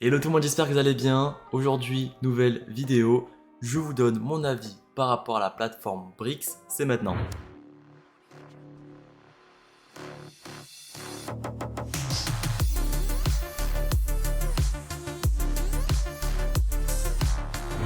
Hello tout le monde, j'espère que vous allez bien. Aujourd'hui, nouvelle vidéo. Je vous donne mon avis par rapport à la plateforme Brix. C'est maintenant.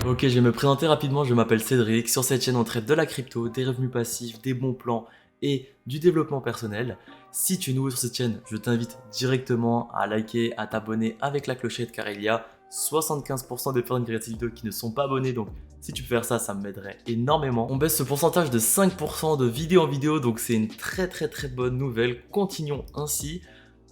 Ok, je vais me présenter rapidement. Je m'appelle Cédric. Sur cette chaîne, on traite de la crypto, des revenus passifs, des bons plans et du développement personnel. Si tu es nouveau sur cette chaîne, je t'invite directement à liker, à t'abonner avec la clochette car il y a 75% des personnes qui regardent cette vidéo qui ne sont pas abonnés. Donc si tu peux faire ça, ça m'aiderait énormément. On baisse ce pourcentage de 5% de vidéo en vidéo, donc c'est une très bonne nouvelle. Continuons ainsi.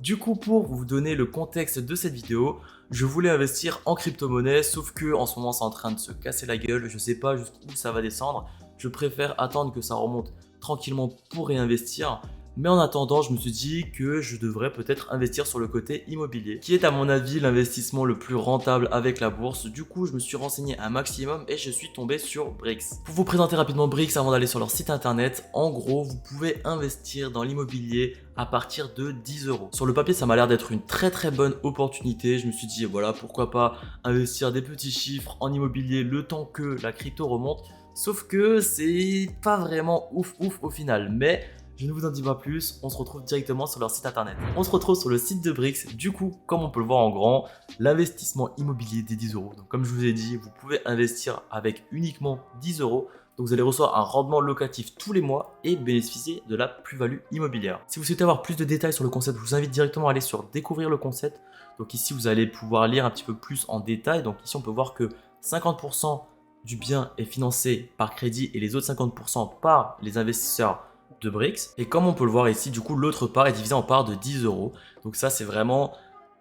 Du coup, pour vous donner le contexte de cette vidéo, je voulais investir en crypto-monnaie, sauf que en ce moment c'est en train de se casser la gueule, je sais pas jusqu'où ça va descendre. Je préfère attendre que ça remonte tranquillement pour réinvestir. Mais en attendant, je me suis dit que je devrais peut-être investir sur le côté immobilier, qui est à mon avis l'investissement le plus rentable avec la bourse. Du coup, je me suis renseigné un maximum et je suis tombé sur Brix. Pour vous présenter rapidement Brix avant d'aller sur leur site internet, en gros, vous pouvez investir dans l'immobilier à partir de 10 euros. Sur le papier, ça m'a l'air d'être une très bonne opportunité. Je me suis dit, voilà, pourquoi pas investir des petits chiffres en immobilier le temps que la crypto remonte. Sauf que c'est pas vraiment ouf au final. Mais je ne vous en dis pas plus, on se retrouve directement sur leur site internet. On se retrouve sur le site de Brix. Du coup, comme on peut le voir en grand, l'investissement immobilier des 10 euros. Donc, comme je vous ai dit, vous pouvez investir avec uniquement 10 euros. Donc vous allez recevoir un rendement locatif tous les mois et bénéficier de la plus-value immobilière. Si vous souhaitez avoir plus de détails sur le concept, je vous invite directement à aller sur découvrir le concept. Donc ici, vous allez pouvoir lire un petit peu plus en détail. Donc ici, on peut voir que 50% du bien est financé par crédit et les autres 50% par les investisseurs de Brix. Et comme on peut le voir ici, du coup, l'autre part est divisée en parts de 10 euros. Donc ça, c'est vraiment...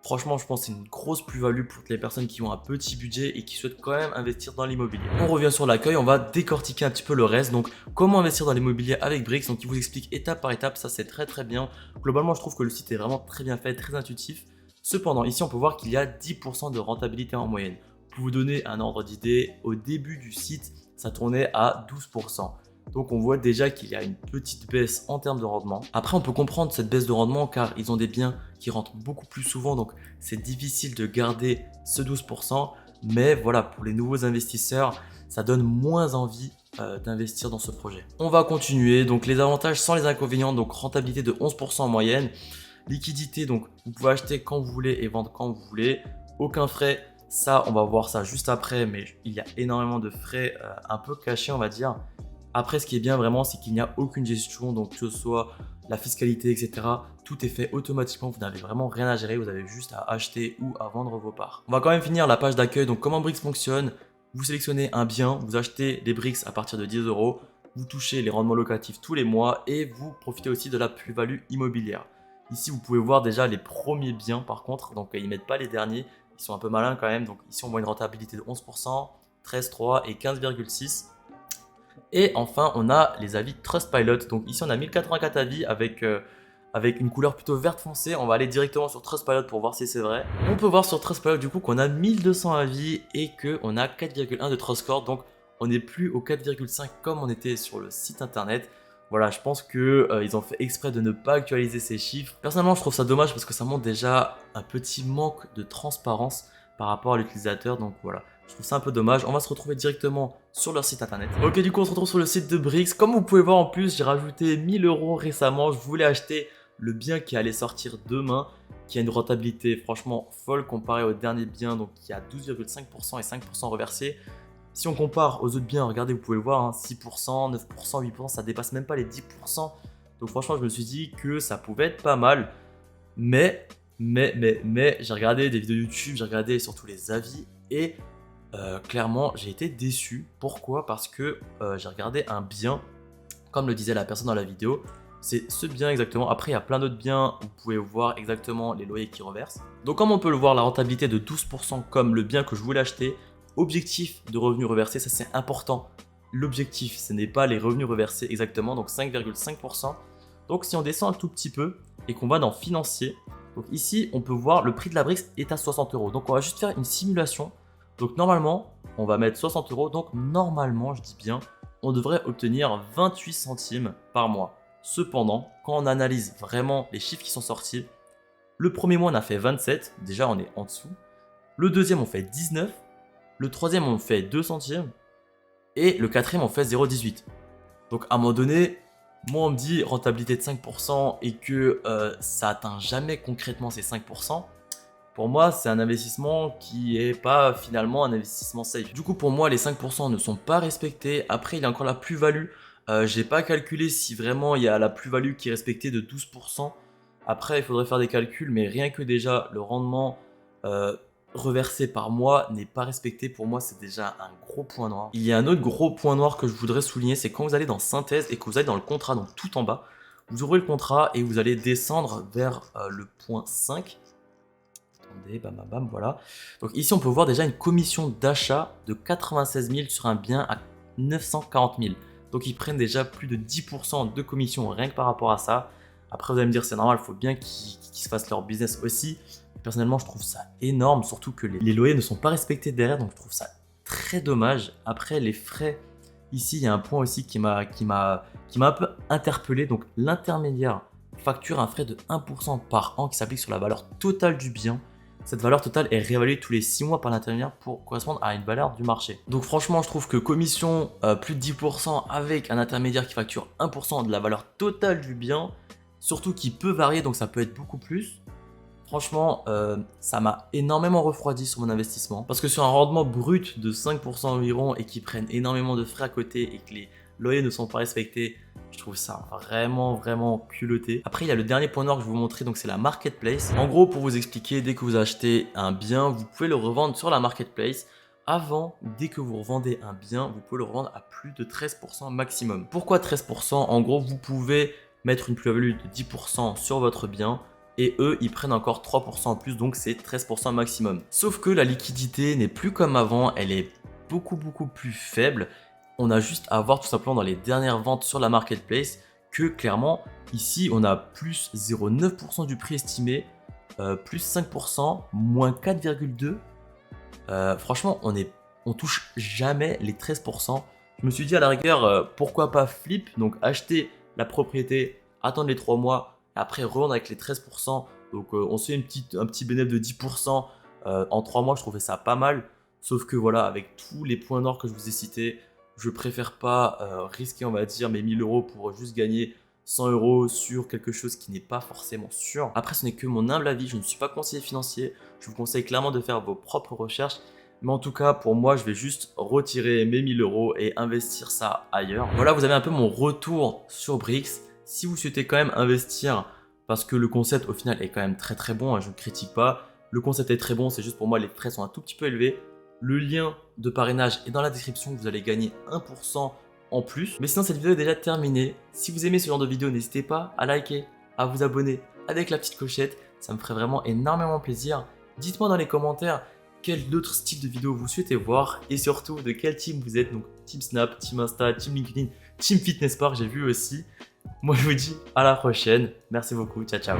Franchement, je pense que c'est une grosse plus-value pour les personnes qui ont un petit budget et qui souhaitent quand même investir dans l'immobilier. On revient sur l'accueil, on va décortiquer un petit peu le reste. Donc, comment investir dans l'immobilier avec Brix. Donc, il vous explique étape par étape, ça c'est très bien. Globalement, je trouve que le site est vraiment très bien fait, très intuitif. Cependant, ici, on peut voir qu'il y a 10% de rentabilité en moyenne. Pour vous donner un ordre d'idée, au début du site, ça tournait à 12%. Donc on voit déjà qu'il y a une petite baisse en termes de rendement. Après on peut comprendre cette baisse de rendement car ils ont des biens qui rentrent beaucoup plus souvent, donc c'est difficile de garder ce 12%. Mais voilà, pour les nouveaux investisseurs, ça donne moins envie d'investir dans ce projet. On va continuer, donc les avantages sans les inconvénients, donc rentabilité de 11% en moyenne. Liquidité, donc vous pouvez acheter quand vous voulez et vendre quand vous voulez. Aucun frais, ça on va voir ça juste après, mais il y a énormément de frais un peu cachés on va dire. Après, ce qui est bien vraiment, c'est qu'il n'y a aucune gestion, donc que ce soit la fiscalité, etc. Tout est fait automatiquement, vous n'avez vraiment rien à gérer, vous avez juste à acheter ou à vendre vos parts. On va quand même finir la page d'accueil, donc comment Brix fonctionne. Vous sélectionnez un bien, vous achetez des Brix à partir de 10 euros, vous touchez les rendements locatifs tous les mois et vous profitez aussi de la plus-value immobilière. Ici, vous pouvez voir déjà les premiers biens par contre, donc ils ne mettent pas les derniers, ils sont un peu malins quand même. Donc ici, on voit une rentabilité de 11%, 13,3 et 15,6. Et enfin, on a les avis Trustpilot. Donc ici, on a 1084 avis avec une couleur plutôt verte foncée. On va aller directement sur Trustpilot pour voir si c'est vrai. On peut voir sur Trustpilot du coup qu'on a 1200 avis et qu'on a 4,1 de Trust Score. Donc on n'est plus au 4,5 comme on était sur le site internet. Voilà, je pense qu'ils ont fait exprès de ne pas actualiser ces chiffres. Personnellement, je trouve ça dommage parce que ça montre déjà un petit manque de transparence par rapport à l'utilisateur. Donc voilà, je trouve ça un peu dommage. On va se retrouver directement sur leur site internet. Ok, du coup, on se retrouve sur le site de Brix. Comme vous pouvez voir en plus, j'ai rajouté 1000 euros récemment. Je voulais acheter le bien qui allait sortir demain, qui a une rentabilité franchement folle comparé au dernier bien, donc qui a 12,5% et 5% reversés. Si on compare aux autres biens, regardez, vous pouvez le voir, hein, 6%, 9%, 8%, ça dépasse même pas les 10%. Donc franchement, je me suis dit que ça pouvait être pas mal. Mais, j'ai regardé des vidéos YouTube, j'ai regardé surtout les avis et clairement, j'ai été déçu. Pourquoi? Parce que j'ai regardé un bien, comme le disait la personne dans la vidéo, c'est ce bien exactement. Après, il y a plein d'autres biens où vous pouvez voir exactement les loyers qui reversent. Donc, comme on peut le voir, la rentabilité de 12% comme le bien que je voulais acheter. Objectif de revenus reversés, ça c'est important. L'objectif, ce n'est pas les revenus reversés exactement, donc 5,5%. Donc, si on descend un tout petit peu et qu'on va dans financier, donc ici, on peut voir le prix de la Brix est à 60 euros. Donc, on va juste faire une simulation. Donc normalement, on va mettre 60 euros. Donc normalement, je dis bien, on devrait obtenir 28 centimes par mois. Cependant, quand on analyse vraiment les chiffres qui sont sortis, le premier mois, on a fait 27. Déjà, on est en dessous. Le deuxième, on fait 19. Le troisième, on fait 2 centièmes. Et le quatrième, on fait 0,18. Donc à un moment donné, moi on me dit rentabilité de 5% et que ça atteint jamais concrètement ces 5%. Pour moi, c'est un investissement qui est pas finalement un investissement safe. Du coup, pour moi, les 5% ne sont pas respectés. Après, il y a encore la plus-value. J'ai pas calculé si vraiment il y a la plus-value qui est respectée de 12%. Après, il faudrait faire des calculs, mais rien que déjà le rendement reversé par mois n'est pas respecté. Pour moi, c'est déjà un gros point noir. Il y a un autre gros point noir que je voudrais souligner, c'est quand vous allez dans synthèse et que vous allez dans le contrat, donc tout en bas, vous ouvrez le contrat et vous allez descendre vers le point 5. Attendez, bam bam bam, voilà. Donc ici, on peut voir déjà une commission d'achat de 96 000 sur un bien à 940 000. Donc ils prennent déjà plus de 10% de commission rien que par rapport à ça. Après, vous allez me dire, c'est normal, il faut bien qu'ils se fassent leur business aussi. Personnellement, je trouve ça énorme, surtout que les loyers ne sont pas respectés derrière, donc je trouve ça très dommage. Après, les frais, ici, il y a un point aussi qui m'a un peu interpellé. Donc l'intermédiaire facture un frais de 1% par an qui s'applique sur la valeur totale du bien. Cette valeur totale est réévaluée tous les 6 mois par l'intermédiaire pour correspondre à une valeur du marché. Donc franchement, je trouve que commission plus de 10% avec un intermédiaire qui facture 1% de la valeur totale du bien, surtout qui peut varier, donc ça peut être beaucoup plus. Franchement, ça m'a énormément refroidi sur mon investissement. Parce que sur un rendement brut de 5% environ et qui prennent énormément de frais à côté et que les loyers ne sont pas respectés, je trouve ça vraiment culotté. Après, il y a le dernier point noir que je vais vous montrer, donc c'est la marketplace. En gros, pour vous expliquer, dès que vous achetez un bien, vous pouvez le revendre sur la marketplace. Dès que vous revendez un bien, vous pouvez le revendre à plus de 13% maximum. Pourquoi 13%? En gros, vous pouvez mettre une plus-value de 10% sur votre bien et eux, ils prennent encore 3% en plus, donc c'est 13% maximum. Sauf que la liquidité n'est plus comme avant, elle est beaucoup plus faible. On a juste à voir tout simplement dans les dernières ventes sur la marketplace que clairement, ici, on a plus 0,9% du prix estimé, plus 5%, moins 4,2%. Franchement, on touche jamais les 13%. Je me suis dit à la rigueur, pourquoi pas flip, donc acheter la propriété, attendre les 3 mois, après revendre avec les 13%. Donc on se fait un petit bénéfice de 10% en 3 mois, je trouvais ça pas mal. Sauf que voilà, avec tous les points noirs que je vous ai cités, je préfère pas risquer, on va dire, mes 1000 euros pour juste gagner 100 euros sur quelque chose qui n'est pas forcément sûr. Après, ce n'est que mon humble avis, je ne suis pas conseiller financier. Je vous conseille clairement de faire vos propres recherches. Mais en tout cas, pour moi, je vais juste retirer mes 1000 euros et investir ça ailleurs. Voilà, vous avez un peu mon retour sur Brix. Si vous souhaitez quand même investir, parce que le concept au final est quand même très bon, hein, je ne critique pas. Le concept est très bon, c'est juste pour moi les frais sont un tout petit peu élevés. Le lien de parrainage est dans la description, vous allez gagner 1% en plus. Mais sinon, cette vidéo est déjà terminée. Si vous aimez ce genre de vidéo, n'hésitez pas à liker, à vous abonner avec la petite clochette. Ça me ferait vraiment énormément plaisir. Dites-moi dans les commentaires quel autre style de vidéo vous souhaitez voir et surtout de quel team vous êtes. Donc Team Snap, Team Insta, Team LinkedIn, Team Fitness Park, j'ai vu aussi. Moi, je vous dis à la prochaine. Merci beaucoup. Ciao.